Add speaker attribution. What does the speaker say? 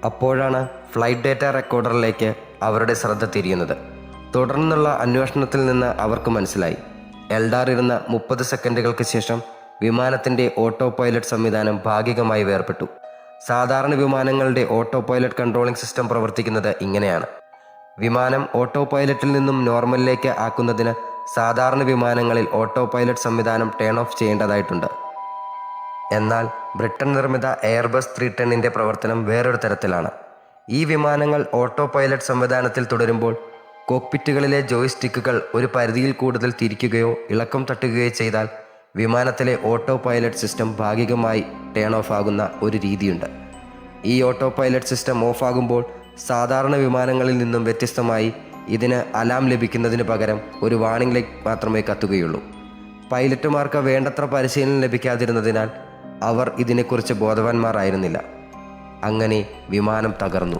Speaker 1: അപ്പോഴാണ് flight data റെക്കോർഡറിലേക്ക് അവരുടെ ശ്രദ്ധ തിരിയുന്നത്. തുടർന്നുള്ള അന്വേഷണത്തിൽ നിന്ന് അവർക്ക് മനസ്സിലായി, എൽഡാർ ഇരുന്ന 30 സെക്കൻഡുകൾക്ക് ശേഷം വിമാനത്തിൻ്റെ ഓട്ടോ പൈലറ്റ് സംവിധാനം ഭാഗികമായി വേർപെട്ടു. സാധാരണ വിമാനങ്ങളുടെ ഓട്ടോ പൈലറ്റ് കൺട്രോളിംഗ് സിസ്റ്റം പ്രവർത്തിക്കുന്നത് ഇങ്ങനെയാണ്. വിമാനം ഓട്ടോ പൈലറ്റിൽ നിന്നും നോർമലിലേക്ക് ആക്കുന്നതിന് സാധാരണ വിമാനങ്ങളിൽ ഓട്ടോ പൈലറ്റ് സംവിധാനം ടേൺ ഓഫ് ചെയ്യേണ്ടതായിട്ടുണ്ട്. എന്നാൽ ബ്രിട്ടൻ നിർമ്മിത എയർബസ് 310ൻ്റെ പ്രവർത്തനം വേറൊരു തരത്തിലാണ്. ഈ വിമാനങ്ങൾ ഓട്ടോ പൈലറ്റ് സംവിധാനത്തിൽ തുടരുമ്പോൾ കോക്പിറ്റുകളിലെ ജോയ്സ്റ്റിക്കുകൾ ഒരു പരിധിയിൽ കൂടുതൽ തിരിക്കുകയോ ഇളക്കം തട്ടുകയോ ചെയ്താൽ വിമാനത്തിലെ ഓട്ടോ പൈലറ്റ് സിസ്റ്റം ഭാഗികമായി ടേൺ ഓഫ് ആകുന്ന ഒരു രീതിയുണ്ട്. ഈ ഓട്ടോ പൈലറ്റ് സിസ്റ്റം ഓഫാകുമ്പോൾ സാധാരണ വിമാനങ്ങളിൽ നിന്നും വ്യത്യസ്തമായി ഇതിന് അലാം ലഭിക്കുന്നതിന് പകരം ഒരു വാർണിംഗ് ലൈറ്റ് മാത്രമേ കത്തുകയുള്ളൂ. പൈലറ്റുമാർക്ക് വേണ്ടത്ര പരിശീലനം ലഭിക്കാതിരുന്നതിനാൽ അവർ ഇതിനെക്കുറിച്ച് ബോധവാന്മാരായിരുന്നില്ല. അങ്ങനെ വിമാനം തകർന്നു.